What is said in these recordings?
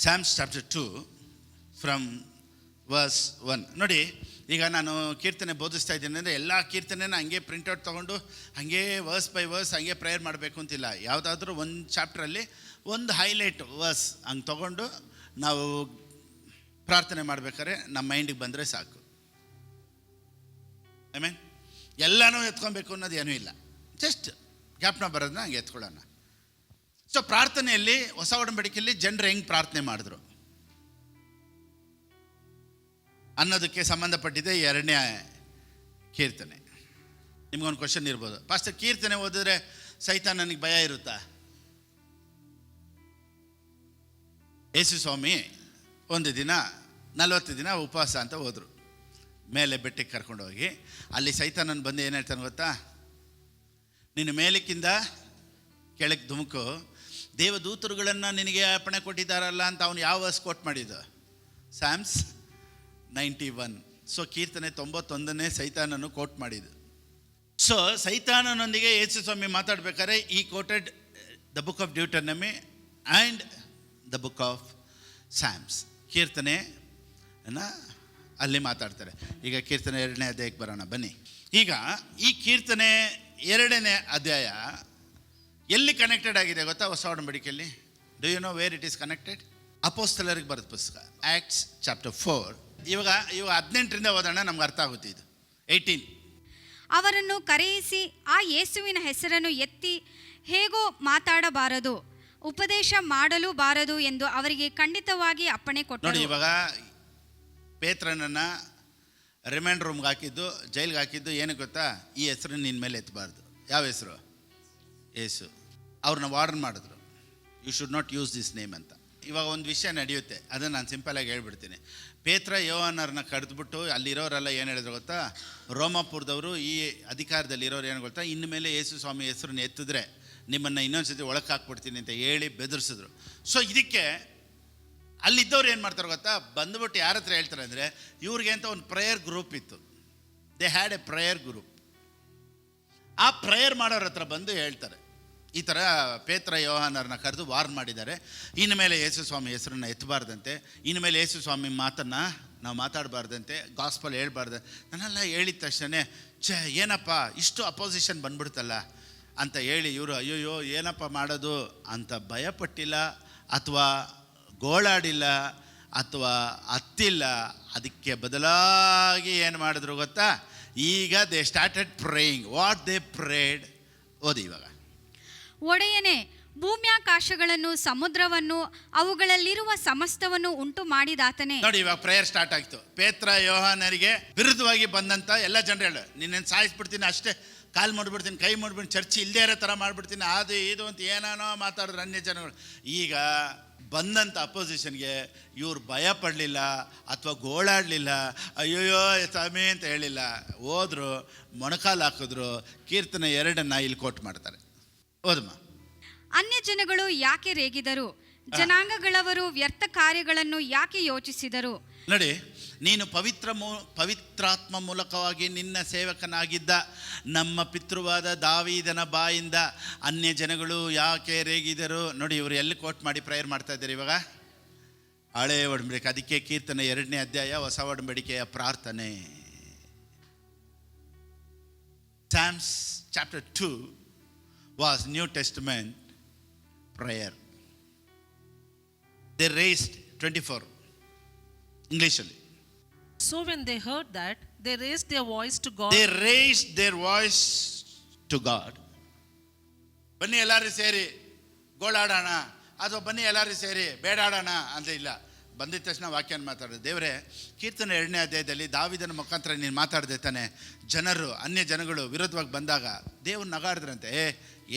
Sam's chapter 2 from verse 1. ನೋಡಿ, ಈಗ ನಾನು ಕೀರ್ತನೆ ಬೋಧಿಸ್ತಾ ಇದ್ದೀನಿ ಅಂದರೆ ಎಲ್ಲ ಕೀರ್ತನೆನ ಹಂಗೆ ಪ್ರಿಂಟೌಟ್ ತೊಗೊಂಡು ಹಾಗೆ ವರ್ಸ್ ಬೈ ವರ್ಸ್ ಹಂಗೆ ಪ್ರೇಯರ್ ಮಾಡಬೇಕು ಅಂತಿಲ್ಲ. ಯಾವುದಾದ್ರೂ ಒಂದು ಚಾಪ್ಟ್ರಲ್ಲಿ ಒಂದು ಹೈಲೈಟ್ ವರ್ಸ್ ಹಂಗೆ ತೊಗೊಂಡು ನಾವು ಪ್ರಾರ್ಥನೆ ಮಾಡ್ಬೇಕಾದ್ರೆ ನಮ್ಮ ಮೈಂಡಿಗೆ ಬಂದರೆ ಸಾಕು. ಐ ಮೀನ್ ಎಲ್ಲನೂ ಎತ್ಕೊಬೇಕು ಅನ್ನೋದು ಏನೂ ಇಲ್ಲ, ಜಸ್ಟ್ ಜ್ಞಾಪನ ಬರೋದನ್ನ ಹಂಗೆ ಎತ್ಕೊಳ್ಳೋಣ. ಸೊ ಪ್ರಾರ್ಥನೆಯಲ್ಲಿ ಹೊಸ ಒಡಂಬಡಿಕೆಯಲ್ಲಿ ಜನರು ಹೆಂಗೆ ಪ್ರಾರ್ಥನೆ ಮಾಡಿದ್ರು ಅನ್ನೋದಕ್ಕೆ ಸಂಬಂಧಪಟ್ಟಿದೆ 2ನೇ ಕೀರ್ತನೆ. ನಿಮ್ಗೊಂದು ಕ್ವಶನ್ ಇರ್ಬೋದು, ಪಾಸ್ಟರ್ ಕೀರ್ತನೆ ಓದಿದ್ರೆ ಸೈತಾನ್ ನನಗೆ ಭಯ ಇರುತ್ತಾ? ಯೇಸು ಸ್ವಾಮಿ ಒಂದು ದಿನ 40 ದಿನ ಉಪವಾಸ ಅಂತ ಹೋದರು. ಮೇಲೆ ಬೆಟ್ಟಕ್ಕೆ ಕರ್ಕೊಂಡು ಹೋಗಿ ಅಲ್ಲಿ ಸೈತಾನನ್ನು ಬಂದು ಏನು ಹೇಳ್ತಾನೆ ಗೊತ್ತಾ? ನೀನು ಮೇಲಕ್ಕಿಂದ ಕೆಳಕ್ಕೆ ಧುಮುಕು, ದೇವದೂತರುಗಳನ್ನು ನಿನಗೆ ಅರ್ಪಣೆ ಕೊಟ್ಟಿದ್ದಾರಲ್ಲ ಅಂತ ಅವನು ಯಾವ ವರ್ಸ್ ಕೋಟ್ ಮಾಡಿದ್ದು? ಸ್ಯಾಮ್ಸ್ 91. ಸೊ ಕೀರ್ತನೆ 91ನೇ ಸೈತಾನನ್ನು ಕೋಟ್ ಮಾಡಿದ್ದು. ಸೊ ಸೈತಾನನೊಂದಿಗೆ ಯೇಸು ಸ್ವಾಮಿ ಮಾತಾಡ್ಬೇಕಾದ್ರೆ ಈ quoted the book of Deuteronomy and the book of Psalms. ಕೀರ್ತನೆ ಅಲ್ಲಿ ಮಾತಾಡ್ತಾರೆ. ಈಗ ಕೀರ್ತನೆ 2ನೇ ಅಧ್ಯಾಯಕ್ಕೆ ಬರೋಣ ಬನ್ನಿ. ಈಗ ಈ ಕೀರ್ತನೆ 2ನೇ ಅಧ್ಯಾಯ ಎಲ್ಲಿ ಕನೆಕ್ಟೆಡ್ ಆಗಿದೆ ಗೊತ್ತಾ? ಹೊಸ ಒಡಂಬಡಿಕೆಯಲ್ಲಿ do you know where it is connected? ಅಪೊಸ್ತಲರಿಗೆ ಬರೆದ ಪುಸ್ತಕ ಆಕ್ಟ್ಸ್ ಚಾಪ್ಟರ್ 4. ಇವಾಗ 18ರಿಂದ ಓದೋಣ, ನಮ್ಗೆ ಅರ್ಥ ಆಗುತ್ತೆ. ಇದು 18. ಅವರನ್ನು ಕರೆಯಿಸಿ ಆ ಯೇಸುವಿನ ಹೆಸರನ್ನು ಎತ್ತಿ ಹೇಗೋ ಮಾತಾಡಬಾರದು, ಉಪದೇಶ ಮಾಡಲು ಬಾರದು ಎಂದು ಅವರಿಗೆ ಖಂಡಿತವಾಗಿ ಅಪ್ಪಣೆ ಕೊಟ್ಟರು. ನೋಡಿ, ಇವಾಗ ಪೇತ್ರನನ್ನು ರಿಮ್ಯಾಂಡ್ ರೂಮ್ಗೆ ಹಾಕಿದ್ದು, ಜೈಲ್ಗೆ ಹಾಕಿದ್ದು ಏನು ಗೊತ್ತಾ? ಈ ಹೆಸರು ನಿನ್ನ ಮೇಲೆ ಎತ್ತಬಾರ್ದು. ಯಾವ ಹೆಸರು? ಯೇಸು. ಅವ್ರನ್ನ ವಾರ್ನ್ ಮಾಡಿದ್ರು, you should not use this name ಅಂತ. ಇವಾಗ ಒಂದು ವಿಷಯ ನಡೆಯುತ್ತೆ, ಅದನ್ನು ನಾನು ಸಿಂಪಲಾಗಿ ಹೇಳ್ಬಿಡ್ತೀನಿ. ಪೇತ್ರ ಯೋಹಾನರನ್ನ ಕರೆದ್ಬಿಟ್ಟು ಅಲ್ಲಿರೋರೆಲ್ಲ ಏನು ಹೇಳಿದ್ರು ಗೊತ್ತಾ? ರೋಮಾಪುರದವರು ಈ ಅಧಿಕಾರದಲ್ಲಿ ಇರೋರು ಏನು ಗೊತ್ತಾ? ಇನ್ನು ಮೇಲೆ ಯೇಸು ಸ್ವಾಮಿ ಹೆಸರನ್ನ ಎತ್ತಿದ್ರೆ ನಿಮ್ಮನ್ನು ಇನ್ನೊಂದ್ಸತಿ ಒಳಕ್ಕೆ ಹಾಕ್ಬಿಡ್ತೀನಿ ಅಂತ ಹೇಳಿ ಬೆದರಿಸಿದ್ರು. ಸೊ ಇದಕ್ಕೆ ಅಲ್ಲಿದ್ದವ್ರು ಏನು ಮಾಡ್ತಾರೆ ಗೊತ್ತಾ? ಬಂದುಬಿಟ್ಟು ಯಾರ ಹತ್ರ ಹೇಳ್ತಾರೆ ಅಂದರೆ, ಇವ್ರಿಗೆ ಅಂತ ಒಂದು ಪ್ರೇಯರ್ ಗ್ರೂಪ್ ಇತ್ತು. They had A prayer group. ಆ ಪ್ರೇಯರ್ ಮಾಡೋರ ಹತ್ರ ಬಂದು ಹೇಳ್ತಾರೆ, ಈ ಥರ ಪೇತ್ರ ಯೋಹಾನರನ್ನ ಕರೆದು ವಾರ್ನ್ ಮಾಡಿದ್ದಾರೆ, ಇನ್ನು ಮೇಲೆ ಯೇಸು ಸ್ವಾಮಿ ಹೆಸರನ್ನು ಎತ್ತಬಾರ್ದಂತೆ, ಇನ್ನು ಮೇಲೆ ಯೇಸು ಸ್ವಾಮಿ ಮಾತನ್ನು ನಾವು ಮಾತಾಡಬಾರ್ದಂತೆ, ಗಾಸ್ಪಲ್ ಹೇಳ್ಬಾರ್ದು. ನಾನೆಲ್ಲ ಹೇಳಿದ ತಕ್ಷಣ ಏನಪ್ಪ ಇಷ್ಟು ಅಪೋಸಿಷನ್ ಬಂದ್ಬಿಡ್ತಲ್ಲ ಅಂತ ಹೇಳಿ ಇವರು ಅಯ್ಯೋಯ್ಯೋ ಏನಪ್ಪ ಮಾಡೋದು ಅಂತ ಭಯಪಟ್ಟಿಲ್ಲ, ಅಥವಾ ಗೋಳಾಡಿಲ್ಲ, ಅಥವಾ ಹತ್ತಿಲ್ಲ. ಅದಕ್ಕೆ ಬದಲಾಗಿ ಏನು ಮಾಡಿದ್ರು ಗೊತ್ತಾ? ಈಗ they started praying. What they prayed ಓದಿ ಇವಾಗ. ಒಡೆಯನೇ, ಭೂಮ್ಯಾಕಾಶಗಳನ್ನು ಸಮುದ್ರವನ್ನು ಅವುಗಳಲ್ಲಿರುವ ಸಮಸ್ತವನ್ನು ಉಂಟು ಮಾಡಿದಾತನೇ. ನೋಡಿ, ಇವಾಗ ಪ್ರೇಯರ್ ಸ್ಟಾರ್ಟ್ ಆಯ್ತು. ಪೇತ್ರ ಯೋಹಾನರಿಗೆ ವಿರುದ್ಧವಾಗಿ ಬಂದಂತ ಎಲ್ಲ ಜನರು ಹೇಳು, ನಿನ್ನೇನು ಸಾಯಿಸ್ಬಿಡ್ತೀನಿ, ಅಷ್ಟೇ ಕಾಲು ಮಾಡಿಬಿಡ್ತೀನಿ, ಕೈ ಮಾಡಿಬಿಡ್ತೀನಿ, ಚರ್ಚಿ ಇಲ್ಲದೇ ಇರೋ ಥರ ಮಾಡಿಬಿಡ್ತೀನಿ, ಅದು ಇದು ಅಂತ ಏನೇನೋ ಮಾತಾಡಿದ್ರು ಅನ್ಯ ಜನಗಳು. ಈಗ ಬಂದಂಥ ಅಪೋಸಿಷನ್ಗೆ ಇವ್ರು ಭಯ ಪಡಲಿಲ್ಲ, ಅಥವಾ ಗೋಳಾಡಲಿಲ್ಲ, ಅಯ್ಯೋಯ್ಯೋ ಸ್ವಾಮಿ ಅಂತ ಹೇಳಿಲ್ಲ. ಹೋದ್ರು, ಮೊಣಕಾಲು ಹಾಕಿದ್ರು. ಕೀರ್ತನೆ 2ನ್ನ ಇಲ್ಲಿ ಕೋಟ್ ಮಾಡ್ತಾರೆ. ಓದಮ್ಮ. ಅನ್ಯ ಜನಗಳು ಯಾಕೆ ರೇಗಿದರು? ಜನಾಂಗಗಳವರು ವ್ಯರ್ಥ ಕಾರ್ಯಗಳನ್ನು ಯಾಕೆ ಯೋಚಿಸಿದರು? ನೋಡಿ, ನೀನು ಪವಿತ್ರಾತ್ಮ ಮೂಲಕವಾಗಿ ನಿನ್ನ ಸೇವಕನಾಗಿದ್ದ ನಮ್ಮ ಪಿತೃವಾದ ದಾವೀದನ ಬಾಯಿಂದ ಅನ್ಯ ಜನಗಳು ಯಾಕೆ ರೇಗಿದರು? ನೋಡಿ, ಇವರು ಎಲ್ಲಿ ಕೋಟ್ ಮಾಡಿ ಪ್ರೇಯರ್ ಮಾಡ್ತಾ ಇದ್ದಾರೆ ಇವಾಗ? ಹಳೆ ಒಡಂಬಡಿಕೆ. ಅದಕ್ಕೆ ಕೀರ್ತನೆ 2ನೇ ಅಧ್ಯಾಯ ಹೊಸ ಒಡಂಬಡಿಕೆಯ ಪ್ರಾರ್ಥನೆ. Sam's chapter 2 was New Testament prayer. They raised 24 English ಅಲ್ಲಿ. So when they heard that, they raised their voice to God. They raised their voice to God. ಬನ್ನಿ ಎಲ್ಲರೂ ಸೇರಿ ಗೋಳಾಡೋಣ, ಅಥವಾ ಬನ್ನಿ ಎಲ್ಲರೂ ಸೇರಿ ಬೇಡಾಡೋಣ ಅಂತ ಇಲ್ಲ. ಬಂದಿದ್ದ ತಕ್ಷಣ ವಾಕ್ಯನ ಮಾತಾಡೋದು. ದೇವರೇ, ಕೀರ್ತನೆ 2ನೇ ಅಧ್ಯಾಯದಲ್ಲಿ ದಾವಿದನ ಮುಖಾಂತರ ನೀನು ಮಾತಾಡದೆ ತಾನೆ, ಜನರು ಅನ್ಯ ಜನಗಳು ವಿರೋಧವಾಗಿ ಬಂದಾಗ ದೇವ್ರು ನಗಾಡಿದ್ರಂತೆ,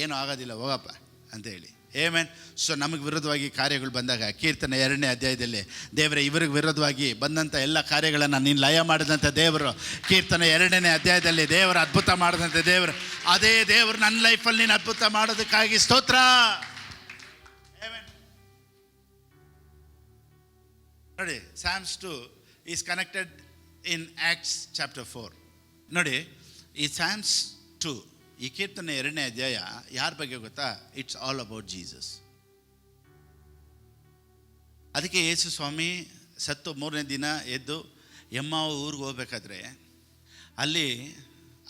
ಏನೂ ಆಗೋದಿಲ್ಲ ಹೋಗಪ್ಪ ಅಂತ ಹೇಳಿ. ಆಮೆನ್. ಸೊ ನಮಗೆ ವಿರೋಧವಾಗಿ ಕಾರ್ಯಗಳು ಬಂದಾಗ ಕೀರ್ತನೆ 2ನೇ ಅಧ್ಯಾಯದಲ್ಲಿ ದೇವರೇ, ಇವ್ರಿಗೆ ವಿರೋಧವಾಗಿ ಬಂದಂಥ ಎಲ್ಲ ಕಾರ್ಯಗಳನ್ನು ನೀನು ಲಯ ಮಾಡಿದಂಥ ದೇವರು ಕೀರ್ತನೆ 2ನೇ ಅಧ್ಯಾಯದಲ್ಲಿ ದೇವರು ಅದ್ಭುತ ಮಾಡಿದಂಥ ದೇವರು, ಅದೇ ದೇವರು ನನ್ನ ಲೈಫಲ್ಲಿ ನೀನು ಅದ್ಭುತ ಮಾಡೋದಕ್ಕಾಗಿ ಸ್ತೋತ್ರ. ನೋಡಿ, Sam's 2 is connected in acts chapter 4. ನೋಡಿ, ಈ ಸ್ಯಾಮ್ಸ್ 2, ಈ ಕೀರ್ತನೆ 2ನೇ ಅಧ್ಯಾಯ ಯಾರ ಬಗ್ಗೆ ಗೊತ್ತಾ? It's all about Jesus. ಅದಕ್ಕೆ ಯೇಸು ಸ್ವಾಮಿ ಸತ್ತು 3ನೇ ದಿನ ಎದ್ದು ಎಮ್ಮಾವು ಊರಿಗೆ ಹೋಗ್ಬೇಕಾದ್ರೆ ಅಲ್ಲಿ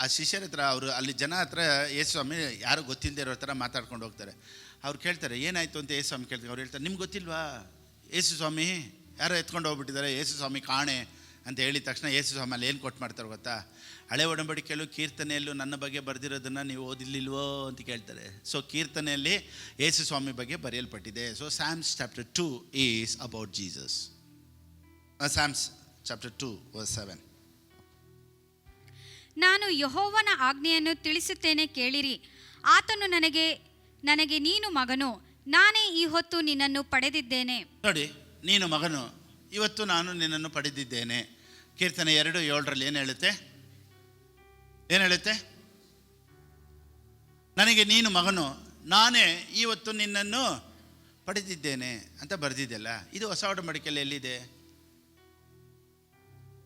ಆ ಶಿಷ್ಯರ ಹತ್ರ ಅವರು ಅಲ್ಲಿ ಜನ ಹತ್ರ ಯೇಸು ಸ್ವಾಮಿ ಯಾರು ಗೊತ್ತಿಲ್ಲದೆ ಇರೋ ಥರ ಮಾತಾಡ್ಕೊಂಡು ಹೋಗ್ತಾರೆ. ಅವ್ರು ಕೇಳ್ತಾರೆ ಏನಾಯಿತು ಅಂತ ಯೇಸು ಸ್ವಾಮಿ ಕೇಳ್ತಾರೆ. ಅವ್ರು ಹೇಳ್ತಾರೆ ನಿಮ್ಗೆ ಗೊತ್ತಿಲ್ವಾ ಯೇಸು ಸ್ವಾಮಿ ಯಾರೋ ಎತ್ಕೊಂಡು ಹೋಗ್ಬಿಟ್ಟಿದ್ದಾರೆ, ಯೇಸು ಸ್ವಾಮಿ ಕಾಣೆ ಅಂತ ಹೇಳಿದ ತಕ್ಷಣ ಯೇಸು ಸ್ವಾಮಿ ಅಲ್ಲಿ ಏನು ಕೊಟ್ಟು ಮಾಡ್ತಾರೆ ಗೊತ್ತಾ? ಹಳೆ ಒಡಂಬಡಿಕೆಯಲ್ಲೂ ಕೀರ್ತನೆಯಲ್ಲೂ ನನ್ನ ಬಗ್ಗೆ ಬರೆದಿರೋದನ್ನು ನೀವು ಓದಿಲ್ಲಿಲ್ವೋ ಅಂತ ಕೇಳ್ತಾರೆ. ಸೊ ಕೀರ್ತನೆಯಲ್ಲಿ ಯೇಸು ಸ್ವಾಮಿ ಬಗ್ಗೆ ಬರೆಯಲ್ಪಟ್ಟಿದೆ. So Psalms chapter 2 is about Jesus. Psalms chapter 2 verse 7. ನಾನು ಯೆಹೋವನ ಆಜ್ಞೆಯನ್ನು ತಿಳಿಸುತ್ತೇನೆ ಕೇಳಿರಿ. ಆತನು ನನಗೆ ನೀನು ಮಗನು, ನಾನೇ ಈ ಹೊತ್ತು ನಿನ್ನನ್ನು ಪಡೆದಿದ್ದೇನೆ. ನೋಡಿ, ನೀನು ಮಗನು, ಇವತ್ತು ನಾನು ನಿನ್ನನ್ನು ಪಡೆದಿದ್ದೇನೆ. ಕೀರ್ತನೆ 2:7 ಏನು ಹೇಳುತ್ತೆ? ನನಗೆ ನೀನು ಮಗನು, ನಾನೇ ಇವತ್ತು ನಿನ್ನನ್ನು ಪಡೆದಿದ್ದೇನೆ ಅಂತ ಬರೆದಿದ್ದೆಲ್ಲ. ಇದು ಹೊಸ ಒಡಂಬಡಿಕೆಯಲ್ಲಿ ಎಲ್ಲಿದೆ?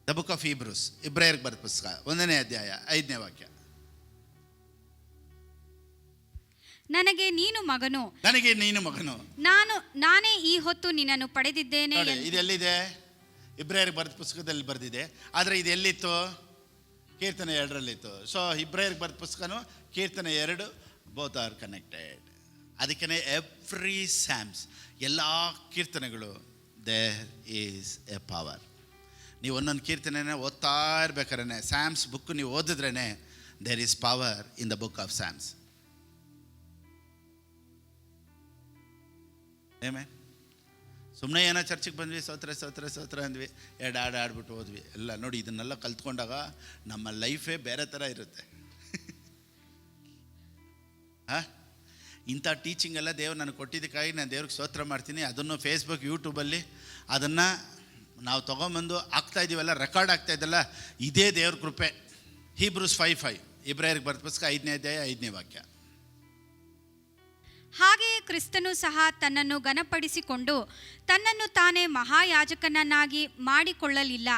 ದ ಬುಕ್ ಆಫ್ ಹೀಬ್ರೂಸ್, ಇಬ್ರಾಯರಿಗೆ ಬರೆದ ಪುಸ್ತಕ 1ನೇ ಅಧ್ಯಾಯ 5ನೇ ವಾಕ್ಯ. ನನಗೆ ನೀನು ಮಗನು, ನಾನೇ ಈ ಹೊತ್ತು ನಿನ್ನನ್ನು ಪಡೆದಿದ್ದೇನೆ. ಇದೆಲ್ಲಿದೆ? ಇಬ್ರಾಯರಿಗೆ ಬರೆದ ಪುಸ್ತಕದಲ್ಲಿ ಬರೆದಿದೆ. ಆದರೆ ಇದು ಎಲ್ಲಿತ್ತು? ಕೀರ್ತನೆ 2ರಲ್ಲಿತ್ತು. ಸೊ ಇಬ್ರಾಯರಿಗೆ ಬರೆದ ಪುಸ್ತಕನೂ ಕೀರ್ತನೆ 2 ಬೋತ್ ಆರ್ ಕನೆಕ್ಟೆಡ್. ಅದಕ್ಕೇ ಎವ್ರಿ ಸ್ಯಾಮ್ಸ್, ಎಲ್ಲ ಕೀರ್ತನೆಗಳು ದೇರ್ ಈಸ್ ಎ ಪವರ್. ನೀವು ಒಂದೊಂದು ಕೀರ್ತನೆನ ಓದ್ತಾ ಇರ್ಬೇಕಾದ್ರೆ, ಸ್ಯಾಮ್ಸ್ ಬುಕ್ ನೀವು ಓದಿದ್ರೇ there is power in the book of Psalms. ಏಮೇ ಸುಮ್ಮನೆ ಏನೋ ಚರ್ಚಿಗೆ ಬಂದ್ವಿ, ಸ್ತೋತ್ರ ಅಂದ್ವಿ, 2 ಹಾಡು ಆಡ್ಬಿಟ್ಟು ಹೋದ್ವಿ. ಎಲ್ಲ ನೋಡಿ, ಇದನ್ನೆಲ್ಲ ಕಲ್ತ್ಕೊಂಡಾಗ ನಮ್ಮ ಲೈಫೇ ಬೇರೆ ಥರ ಇರುತ್ತೆ. ಇಂಥ ಟೀಚಿಂಗ್ ಎಲ್ಲ ದೇವ್ರು ನನಗೆ ಕೊಟ್ಟಿದ್ದಕ್ಕಾಗಿ ನಾನು ದೇವ್ರಿಗೆ ಸ್ತೋತ್ರ ಮಾಡ್ತೀನಿ. ಅದನ್ನು ಫೇಸ್ಬುಕ್, ಯೂಟ್ಯೂಬಲ್ಲಿ ಅದನ್ನು ನಾವು ತೊಗೊಂಬಂದು ಆಗ್ತಾಯಿದ್ದೀವಲ್ಲ, ರೆಕಾರ್ಡ್ ಆಗ್ತಾಯಿದ್ದಲ್ಲ, ಇದೇ ದೇವ್ರ ಕೃಪೆ. ಹೀಬ್ರೂಸ್ 5:5 ಇಬ್ರಾಯರಿಗೆ ಬರೆದ ಪುಸ್ತಕ 5ನೇ ಅಧ್ಯಾಯ 5ನೇ ವಾಕ್ಯ. ಹಾಗೆಯೇ ಕ್ರಿಸ್ತನು ಸಹ ತನ್ನನ್ನು ಘನಪಡಿಸಿಕೊಂಡು ತನ್ನನ್ನು ತಾನೇ ಮಹಾಯಾಜಕನನ್ನಾಗಿ ಮಾಡಿಕೊಳ್ಳಲಿಲ್ಲ.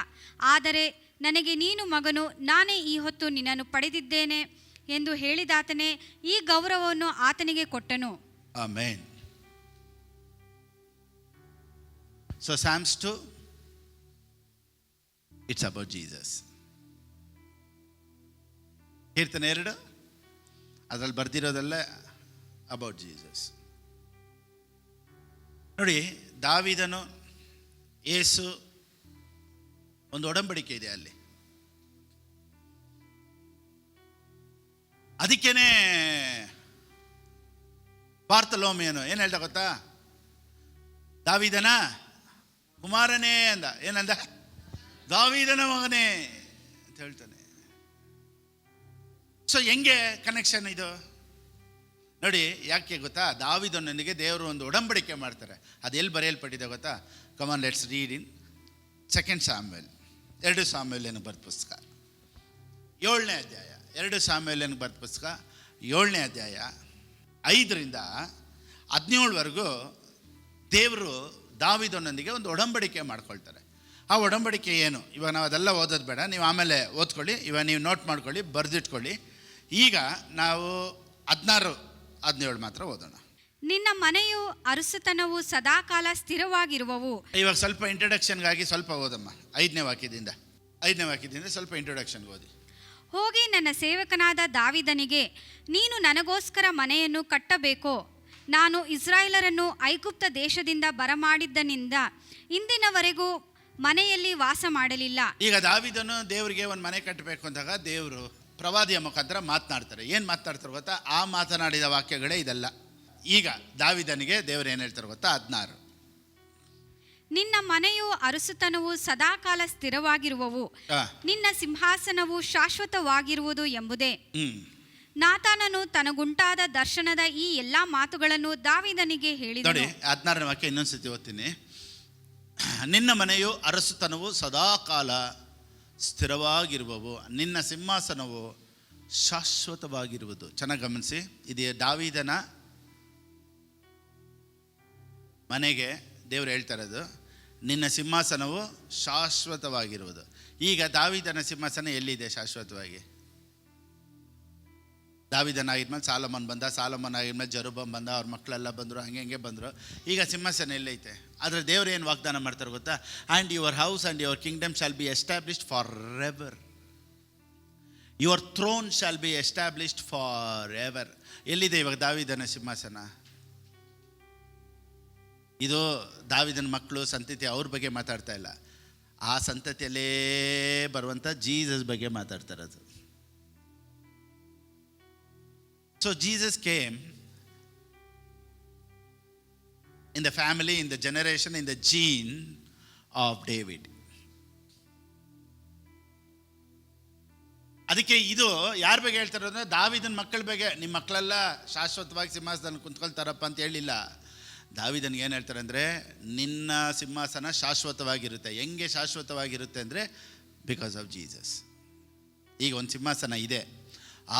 ಆದರೆ ನನಗೆ ನೀನು ಮಗನು, ನಾನೇ ಈ ಹೊತ್ತು ನಿನ್ನನ್ನು ಪಡೆದಿದ್ದೇನೆ ಎಂದು ಹೇಳಿದಾತನೇ ಈ ಗೌರವವನ್ನು ಆತನಿಗೆ ಕೊಟ್ಟನು. Amen. So Psalms 2, it's about Jesus. ಕೀರ್ತನೆ 2 ಅದರಲ್ಲಿ ಬರ್ದಿರೋದೆಲ್ಲ ಅಬೌಟ್ ಜೀಸಸ್. ನೋಡಿ, ದಾವೀದನು, ಯೇಸು, ಒಂದು ಒಡಂಬಡಿಕೆ ಇದೆ ಅಲ್ಲಿ. ಅದಕ್ಕೇನೆ ಬಾರ್ತಲೋಮಿಯನು ಏನು ಹೇಳ್ದ ಗೊತ್ತಾ? ದಾವೀದನ ಕುಮಾರನೇ ಅಂದ. ಏನಂದ? ದಾವೀದನ ಮಗನೇ ಅಂತ ಹೇಳ್ತಾನೆ. ಸೊ ಹೆಂಗೆ ಕನೆಕ್ಷನ್ ಇದು ನೋಡಿ? ಯಾಕೆ ಗೊತ್ತಾ? ದಾವೀದನೊಂದಿಗೆ ದೇವರು ಒಂದು ಒಡಂಬಡಿಕೆ ಮಾಡ್ತಾರೆ. ಅದು ಎಲ್ಲಿ ಬರೆಯಲ್ಪಟ್ಟಿದೆ ಗೊತ್ತಾ? ಕಮಾನ್, ಲೆಟ್ಸ್ ರೀಡ್ ಇನ್ 2 ಸಾಮ್ಯುಯೇಲ್, 2 ಸಾಮ್ಯುಯೇಲನಿಗೆ ಬರೆದ ಪುಸ್ತಕ 7ನೇ ಅಧ್ಯಾಯ. 2 ಸಾಮ್ಯುಯೇಲನಿಗೆ ಬರೆದ ಪುಸ್ತಕ 7ನೇ ಅಧ್ಯಾಯ 5ರಿಂದ 17ವರೆಗೂ ದೇವರು ದಾವೀದನೊಂದಿಗೆ ಒಂದು ಒಡಂಬಡಿಕೆ ಮಾಡ್ಕೊಳ್ತಾರೆ. ಆ ಒಡಂಬಡಿಕೆ ಏನು? ಇವಾಗ ನಾವು ಅದೆಲ್ಲ ಓದೋದು ಬೇಡ, ನೀವು ಆಮೇಲೆ ಓದ್ಕೊಳ್ಳಿ. ಇವಾಗ ನೀವು ನೋಟ್ ಮಾಡ್ಕೊಳ್ಳಿ, ಬರೆದಿಟ್ಕೊಳ್ಳಿ. ಈಗ ನಾವು 16-17 ಮಾತ್ರ ಓದೋಣ. ನಿನ್ನ ಮನೆಯು ಅರಸುತನವು ಸದಾಕಾಲ ಸ್ಥಿರವಾಗಿರುವವು. ಇವಾಗ ಸ್ವಲ್ಪ ಇಂಟ್ರೊಡಕ್ಷನ್ಗಾಗಿ ಸ್ವಲ್ಪ ಓದಮ್ಮ. 5ನೇ ವಾಕ್ಯದಿಂದ ಸ್ವಲ್ಪ ಇಂಟ್ರೊಡಕ್ಷನ್ಗೆ ಓದಿ. ಹೋಗಿ ನನ್ನ ಸೇವಕನಾದ ದಾವೀದನಿಗೆ, ನೀನು ನನಗೋಸ್ಕರ ಮನೆಯನ್ನು ಕಟ್ಟಬೇಕೋ? ನಾನು ಇಸ್ರಾಯೇಲರನ್ನು ಐಗುಪ್ತ ದೇಶದಿಂದ ಬರಮಾಡಿದ್ದನಿಂದ ಇಂದಿನವರೆಗೂ ಮನೆಯಲ್ಲಿ ವಾಸ ಮಾಡಲಿಲ್ಲ. ಈಗ ದಾವೀದನು ದೇವರಿಗೆ ಒಂದು ಮನೆ ಕಟ್ಟಬೇಕು ಅಂದಾಗ ದೇವರು ಪ್ರವಾದಿಯ ಮುಖಾಂತರ ಮಾತನಾಡ್ತಾರೆ. ಏನು ಮಾತನಾಡ್ತಾರೆ ಗೊತ್ತಾ? ಆ ಮಾತನಾಡಿದ ವಾಕ್ಯಗಳೇ ಇದೆಲ್ಲ. ಈಗ ದಾವೀದನಿಗೆ ದೇವರು ಏನು ಹೇಳ್ತಾರೆ ಗೊತ್ತಾ? 16, ನಿನ್ನ ಮನೆಯು ಅರಸುತನವು ಸದಾಕಾಲ ಸ್ಥಿರವಾಗಿರುವವು, ನಿನ್ನ ಸಿಂಹಾಸನವು ಶಾಶ್ವತವಾಗಿರುವುದು ಎಂಬುದೇ. ನಾತಾನನು ತನಗುಂಟಾದ ದರ್ಶನದ ಈ ಎಲ್ಲಾ ಮಾತುಗಳನ್ನು ದಾವೀದನಿಗೆ ಹೇಳಿದನು. ನೋಡಿ, 16ನೇ ವಾಕ್ಯ ಇನ್ನೊಂದ್ಸತಿ ಓದ್ತೀನಿ. ನಿನ್ನ ಮನೆಯು ಅರಸುತನವು ಸದಾಕಾಲ ಸ್ಥಿರವಾಗಿರುವವು, ನಿನ್ನ ಸಿಂಹಾಸನವು ಶಾಶ್ವತವಾಗಿರುವುದು. ಚೆನ್ನಾಗಿ ಗಮನಿಸಿ, ಇದು ದಾವೀದನ ಮನೆಗೆ ದೇವರು ಹೇಳ್ತಾ ಇರೋದು, ನಿನ್ನ ಸಿಂಹಾಸನವು ಶಾಶ್ವತವಾಗಿರುವುದು. ಈಗ ದಾವೀದನ ಸಿಂಹಾಸನ ಎಲ್ಲಿದೆ ಶಾಶ್ವತವಾಗಿ? ದಾವಿದನ ಆಗಿದ್ಮೇಲೆ ಸಾಲಮನ್ ಬಂದ, ಸಾಲಮನ್ ಆಗಿದ್ಮೇಲೆ ಜರುಬಮ್ ಬಂದ, ಅವ್ರ ಮಕ್ಕಳೆಲ್ಲ ಬಂದರು, ಹಂಗೆ ಬಂದರು. ಈಗ ಸಿಂಹಾಸನ ಎಲ್ಲೈತೆ. ಆದರೆ ದೇವರು ಏನು ವಾಗ್ದಾನ ಮಾಡ್ತಾರೆ ಗೊತ್ತಾ? And your house and your Kingdom shall be established for ever. Your throne shall be established for ever. ಎಲ್ಲಿದೆ ಇವಾಗ ದಾವಿದನ ಸಿಂಹಾಸನ? ಇದು ದಾವಿದನ ಮಕ್ಕಳು, ಸಂತತಿ, ಅವ್ರ ಬಗ್ಗೆ ಮಾತಾಡ್ತಾ ಇಲ್ಲ. ಆ ಸಂತತಿಯಲ್ಲೇ ಬರುವಂಥ ಜೀಸಸ್ ಬಗ್ಗೆ ಮಾತಾಡ್ತಾ ಇರೋದು. So Jesus came in the family, in the generation, in the gene of David. ಅದಕ್ಕೆ ಇದು ಯಾರ ಬಗ್ಗೆ ಹೇಳ್ತಾರೆ ಅಂದರೆ ದಾವಿದನ ಮಕ್ಕಳ ಬಗ್ಗೆ. ನಿಮ್ಮ ಮಕ್ಕಳೆಲ್ಲ ಶಾಶ್ವತವಾಗಿ ಸಿಂಹಾಸನ ಕುಂತ್ಕೊಳ್ತಾರಪ್ಪ ಅಂತ ಹೇಳಿಲ್ಲ. ದಾವಿದನಿಗೆ ಏನು ಹೇಳ್ತಾರೆ ಅಂದರೆ ನಿನ್ನ ಸಿಂಹಾಸನ ಶಾಶ್ವತವಾಗಿರುತ್ತೆ. ಹೆಂಗೆ ಶಾಶ್ವತವಾಗಿರುತ್ತೆ ಅಂದರೆ ಬಿಕಾಸ್ ಆಫ್ ಜೀಸಸ್. ಈಗ ಒಂದು ಸಿಂಹಾಸನ ಇದೆ,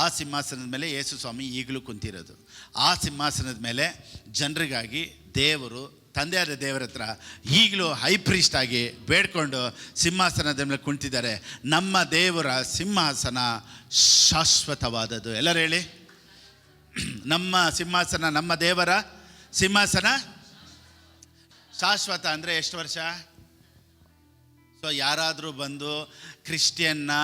ಆ ಸಿಂಹಾಸನದ ಮೇಲೆ ಯೇಸು ಸ್ವಾಮಿ ಈಗಲೂ ಕುಂತಿರೋದು. ಆ ಸಿಂಹಾಸನದ ಮೇಲೆ ಜನರಿಗಾಗಿ ದೇವರು, ತಂದೆಯಾದ ದೇವರ ಹತ್ರ ಈಗಲೂ ಹೈ ಪ್ರೀಸ್ಟ್ ಆಗಿ ಬೇಡ್ಕೊಂಡು ಸಿಂಹಾಸನದ ಮೇಲೆ ಕುಂತಿದ್ದಾರೆ. ನಮ್ಮ ದೇವರ ಸಿಂಹಾಸನ ಶಾಶ್ವತವಾದದ್ದು. ಎಲ್ಲರೂ ಹೇಳಿ, ನಮ್ಮ ಸಿಂಹಾಸನ, ನಮ್ಮ ದೇವರ ಸಿಂಹಾಸನ ಶಾಶ್ವತ. ಅಂದರೆ ಎಷ್ಟು ವರ್ಷ? ಸೊ ಯಾರಾದರೂ ಬಂದು ಕ್ರಿಶ್ಚಿಯನ್ನ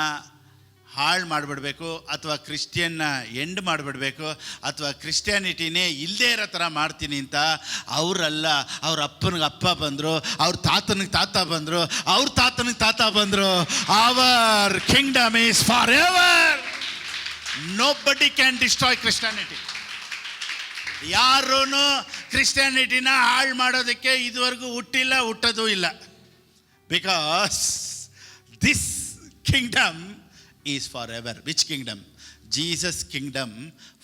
ಹಾಳು ಮಾಡಿಬಿಡ್ಬೇಕು, ಅಥವಾ ಕ್ರಿಶ್ಚಿಯನ್ನ ಎಂಡ್ ಮಾಡಿಬಿಡ್ಬೇಕು, ಅಥವಾ ಕ್ರಿಶ್ಚಿಯಾನಿಟಿನೇ ಇಲ್ಲದೇ ಇರೋ ಥರ ಮಾಡ್ತೀನಿ ಅಂತ ಅವರಲ್ಲ. ಅವ್ರ ಅಪ್ಪನಿಗೆ ಅಪ್ಪ ಬಂದರು, ಅವ್ರ ತಾತನಿಗೆ ತಾತ ಬಂದರು, ಅವ್ರ ತಾತನಿಗೆ ತಾತ ಬಂದರು. Our kingdom is for ever. Nobody can destroy Christianity. ಯಾರೂ ಕ್ರಿಶ್ಚಿಯಾನಿಟಿನ ಹಾಳು ಮಾಡೋದಕ್ಕೆ ಇದುವರೆಗೂ ಹುಟ್ಟಿಲ್ಲ, ಹುಟ್ಟೋದು ಇಲ್ಲ. Because this kingdom is for ever. Which kingdom? Jesus kingdom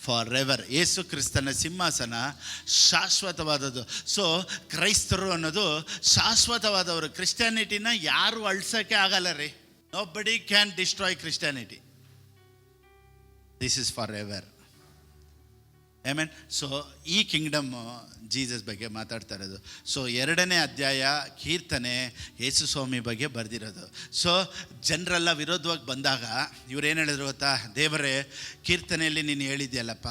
for ever. Yesu ಕ್ರಿಸ್ತನ ಸಿಂಹಾಸನ ಶಾಶ್ವತವಾದದ್ದು. ಸೊ ಕ್ರೈಸ್ತರು ಅನ್ನೋದು ಶಾಶ್ವತವಾದವರು. ಕ್ರಿಶ್ಚಿಯಾನಿಟಿನ ಯಾರು ಅಳ್ಸೋಕ್ಕೆ ಆಗಲ್ಲ ರೀ. Nobody can destroy Christianity. This is for ever. Amen. So ಈ ಕಿಂಗ್ಡಮ್ ಜೀಸಸ್ ಬಗ್ಗೆ ಮಾತಾಡ್ತಾ ಇರೋದು. ಸೊ 2ನೇ ಅಧ್ಯಾಯ ಕೀರ್ತನೆ ಯೇಸು ಸ್ವಾಮಿ ಬಗ್ಗೆ ಬರೆದಿರೋದು. ಸೊ ಜನರೆಲ್ಲ ವಿರೋಧವಾಗಿ ಬಂದಾಗ ಇವ್ರು ಏನು ಹೇಳಿದ್ರು ಗೊತ್ತಾ? ದೇವರೇ, ಕೀರ್ತನೆಯಲ್ಲಿ ನೀನು ಹೇಳಿದ್ಯಲ್ಲಪ್ಪ,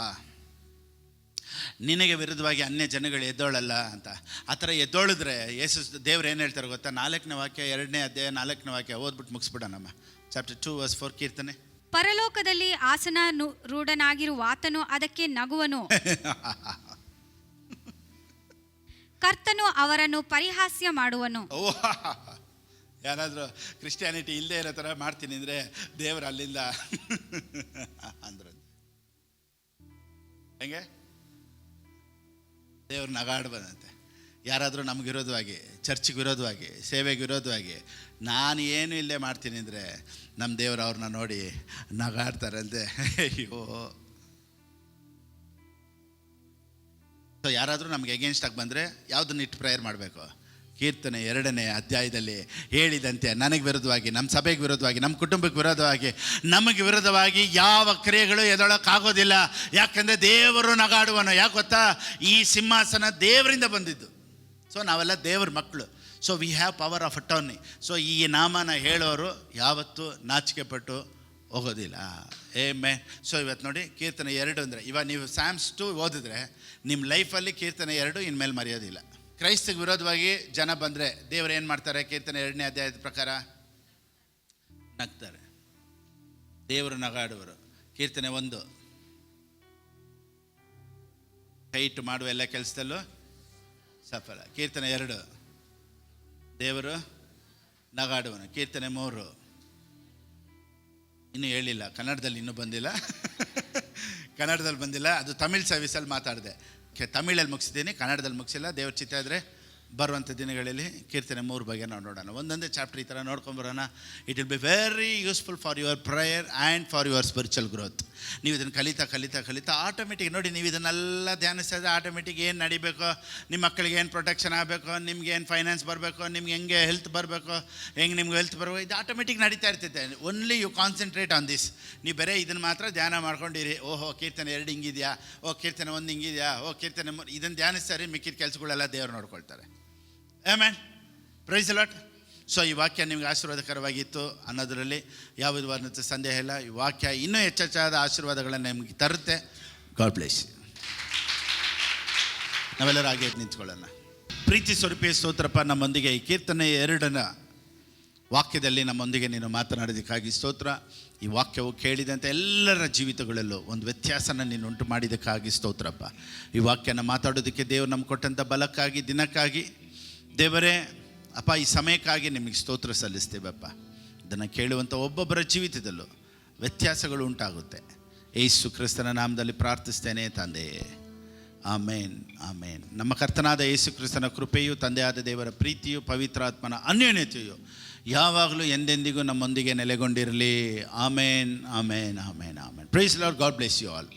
ನಿನಗೆ ವಿರುದ್ಧವಾಗಿ ಅನ್ಯ ಜನಗಳು ಎದ್ದೋಳಲ್ಲ ಅಂತ. ಆ ಥರ ಎದ್ದೋಳಿದ್ರೆ ಯೇಸು ದೇವ್ರು ಏನು ಹೇಳ್ತಾರೆ ಗೊತ್ತಾ? 4ನೇ ವಾಕ್ಯ, 2ನೇ ಅಧ್ಯಾಯ 4ನೇ ವಾಕ್ಯ ಓದ್ಬಿಟ್ಟು ಮುಗಿಸ್ಬಿಡೋಣಮ್ಮ. ಚಾಪ್ಟರ್ 2:4 ಕೀರ್ತನೆ. ಪರಲೋಕದಲ್ಲಿ ಆಸನ ರೂಢನಾಗಿರುವ ಆತನು ಅದಕ್ಕೆ ನಗುವನು. ಕರ್ತನು ಅವರನ್ನು ಪರಿಹಾಸ್ಯ ಮಾಡುವನು. ಯಾರಾದರೂ ಕ್ರಿಶ್ಚಿಯಾನಿಟಿ ಇಲ್ಲದೆ ಇರೋ ಥರ ಮಾಡ್ತೀನಿ ಅಂದರೆ ದೇವರು ಅಲ್ಲಿಂದ ಅಂದ್ರ ಹೆಂಗೆ ದೇವ್ರು ನಗಾಡ್ಬಂದಂತೆ. ಯಾರಾದರೂ ನಮ್ಗೆ ವಿರೋಧವಾಗಿ, ಚರ್ಚ್ಗೆ ವಿರೋಧವಾಗಿ, ಸೇವೆಗೆ ವಿರೋಧವಾಗಿ ನಾನು ಏನು ಇಲ್ಲೇ ಮಾಡ್ತೀನಿ ಅಂದರೆ ನಮ್ಮ ದೇವರು ಅವ್ರನ್ನ ನೋಡಿ ನಗಾಡ್ತಾರಂತೆ. ಅಯ್ಯೋ. ಸೊ ಯಾರಾದರೂ ನಮ್ಗೆ ಎಗೇನ್ಸ್ಟಾಗಿ ಬಂದರೆ ಯಾವುದನ್ನ ಇಟ್ಟು ಪ್ರೇಯರ್ ಮಾಡಬೇಕು? ಕೀರ್ತನೆ 2ನೇ ಅಧ್ಯಾಯದಲ್ಲಿ ಹೇಳಿದಂತೆ ನನಗೆ ವಿರೋಧವಾಗಿ, ನಮ್ಮ ಸಭೆಗೆ ವಿರೋಧವಾಗಿ, ನಮ್ಮ ಕುಟುಂಬಕ್ಕೆ ವಿರೋಧವಾಗಿ, ನಮಗೆ ವಿರೋಧವಾಗಿ ಯಾವ ಕ್ರಿಯೆಗಳು ಎದೊಳಕ್ಕಾಗೋದಿಲ್ಲ. ಯಾಕಂದರೆ ದೇವರು ನಗಾಡುವನು. ಯಾಕೆ ಗೊತ್ತಾ? ಈ ಸಿಂಹಾಸನ ದೇವರಿಂದ ಬಂದಿದ್ದು. ಸೊ ನಾವೆಲ್ಲ ದೇವ್ರ ಮಕ್ಕಳು. So we have power of attorney. So ಈ ನಾಮನ ಹೇಳೋರು ಯಾವತ್ತೂ ನಾಚಿಕೆ ಪಟ್ಟು ಹೋಗೋದಿಲ್ಲ. ಮೇ. ಸೊ ಇವತ್ತು ನೋಡಿ ಕೀರ್ತನೆ 2 ಅಂದರೆ, ಇವಾಗ ನೀವು Psalms 2 ಓದಿದ್ರೆ ನಿಮ್ಮ ಲೈಫಲ್ಲಿ ಕೀರ್ತನೆ 2 ಇನ್ಮೇಲೆ ಮರೆಯೋದಿಲ್ಲ. ಕ್ರೈಸ್ತಗೆ ವಿರೋಧವಾಗಿ ಜನ ಬಂದರೆ ದೇವರು ಏನು ಮಾಡ್ತಾರೆ? ಕೀರ್ತನೆ 2ನೇ ಅಧ್ಯಾಯದ ಪ್ರಕಾರ ನಗ್ತಾರೆ. ದೇವರು ನಗಾಡುವರು. ಕೀರ್ತನೆ 1, ಕೈ ಇಟ್ಟು ಮಾಡುವ ಎಲ್ಲ ಕೆಲಸದಲ್ಲೂ ಸಫಲ. ಕೀರ್ತನೆ 2, ದೇವರು ನಗಾಡುವನು. ಕೀರ್ತನೆ 3 ಇನ್ನೂ ಹೇಳಿಲ್ಲ, ಕನ್ನಡದಲ್ಲಿ ಇನ್ನೂ ಬಂದಿಲ್ಲ. ಕನ್ನಡದಲ್ಲಿ ಬಂದಿಲ್ಲ, ಅದು ತಮಿಳ್ ಸರ್ವಿಸಲ್ಲಿ ಮಾತಾಡಿದೆ. ತಮಿಳಲ್ಲಿ ಮುಗಿಸಿದ್ದೀನಿ, ಕನ್ನಡದಲ್ಲಿ ಮುಗಿಸಿಲ್ಲ. ದೇವ್ರ ಚಿತ್ತ ಇದ್ದರೆ ಬರುವಂಥ ದಿನಗಳಲ್ಲಿ ಕೀರ್ತನೆ 3 ಬಗ್ಗೆ ನಾವು ನೋಡೋಣ. ಒಂದೊಂದೇ ಚಾಪ್ಟರ್ ಈ ಥರ ನೋಡ್ಕೊಂಬರೋಣ. It will be very useful for your prayer and for your spiritual growth. ನೀವು ಇದನ್ನು ಕಲಿತಾ ಆಟೋಮೆಟಿಕ್ ನೋಡಿ, ನೀವು ಇದನ್ನೆಲ್ಲ ಧ್ಯಾನಿಸಿದ್ರೆ ಆಟೋಮೆಟಿಕ್ ಏನು ನಡಿಬೇಕು, ನಿಮ್ಮ ಮಕ್ಕಳಿಗೆ ಏನು ಪ್ರೊಟೆಕ್ಷನ್ ಆಗಬೇಕು, ನಿಮ್ಗೆ ಏನು ಫೈನಾನ್ಸ್ ಬರಬೇಕು, ನಿಮ್ಗೆ ಹೆಂಗೆ ಹೆಲ್ತ್ ಬರಬೇಕು, ಹೆಂಗೆ ನಿಮ್ಗೆ ಹೆಲ್ತ್ ಬರಬೇಕು, ಇದು ಆಟೋಮೆಟಿಕ್ ನಡೀತಾ ಇರ್ತೈತೆ. Only you concentrate on this. ನೀವು ಬರೀ ಇದನ್ನು ಮಾತ್ರ ಧ್ಯಾನ ಮಾಡ್ಕೊಂಡಿರಿ. ಓಹೋ ಕೀರ್ತನೆ 2 ಹಿಂಗಿದೆಯಾ, ಓ ಕೀರ್ತನೆ 1 ಹಿಂಗಿದೆಯಾ, ಓ ಕೀರ್ತನೆ 3, ಇದನ್ನು ಧ್ಯಾನಿಸ್ತಾರೆ. ಮಿಕ್ಕಿದ ಕೆಲಸಗಳೆಲ್ಲ ದೇವ್ರು ನೋಡ್ಕೊಳ್ತಾರೆ. Amen. Praise the lord. So ಈ ವಾಕ್ಯ ನಿಮಗೆ ಆಶೀರ್ವಾದಕರವಾಗಿತ್ತು ಅನ್ನೋದರಲ್ಲಿ ಯಾವ ವಿಧವಾದಂಥ ಸಂದೇಹ ಇಲ್ಲ. ಈ ವಾಕ್ಯ ಇನ್ನೂ ಹೆಚ್ಚೆಚ್ಚಾದ ಆಶೀರ್ವಾದಗಳನ್ನು ನಿಮಗೆ ತರುತ್ತೆ. God bless you. ನಾವೆಲ್ಲರೂ ಹಾಗೆ ನಿಂತ್ಕೊಳ್ಳೋಣ. ಪ್ರೀತಿ ಸ್ವರೂಪಿ ಸ್ತೋತ್ರಪ್ಪ, ನಮ್ಮೊಂದಿಗೆ ಈ ಕೀರ್ತನೆ 2ರ ವಾಕ್ಯದಲ್ಲಿ ನಮ್ಮೊಂದಿಗೆ ನೀನು ಮಾತನಾಡೋದಕ್ಕಾಗಿ ಸ್ತೋತ್ರ. ಈ ವಾಕ್ಯವು ಕೇಳಿದಂಥ ಎಲ್ಲರ ಜೀವಿತಗಳಲ್ಲೂ ಒಂದು ವ್ಯತ್ಯಾಸನ ನೀನು ಉಂಟು ಮಾಡಿದ್ದಕ್ಕಾಗಿ ಸ್ತೋತ್ರಪ್ಪ. ಈ ವಾಕ್ಯನ ಮಾತಾಡೋದಕ್ಕೆ ದೇವರು ನಮ್ಗೆ ಕೊಟ್ಟಂಥ ಬಲಕ್ಕಾಗಿ, ದಿನಕ್ಕಾಗಿ ದೇವರೇ ಅಪ್ಪ, ಈ ಸಮಯಕ್ಕಾಗಿ ನಿಮಗೆ ಸ್ತೋತ್ರ ಸಲ್ಲಿಸ್ತೇವಪ್ಪ. ಇದನ್ನು ಕೇಳುವಂಥ ಒಬ್ಬೊಬ್ಬರ ಜೀವಿತದಲ್ಲೂ ವ್ಯತ್ಯಾಸಗಳು ಉಂಟಾಗುತ್ತೆ. ಯೇಸು ಕ್ರಿಸ್ತನ ನಾಮದಲ್ಲಿ ಪ್ರಾರ್ಥಿಸ್ತೇನೆ ತಂದೆಯೇ, ಆಮೇನ್ ಆಮೇನ್. ನಮ್ಮ ಕರ್ತನಾದ ಯೇಸು ಕ್ರಿಸ್ತನ ಕೃಪೆಯು, ತಂದೆಯಾದ ದೇವರ ಪ್ರೀತಿಯು, ಪವಿತ್ರಾತ್ಮನ ಅನ್ಯೋನ್ಯತೆಯು ಯಾವಾಗಲೂ ಎಂದೆಂದಿಗೂ ನಮ್ಮೊಂದಿಗೆ ನೆಲೆಗೊಂಡಿರಲಿ. Amen amen amen amen. Praise Lord. God bless you all.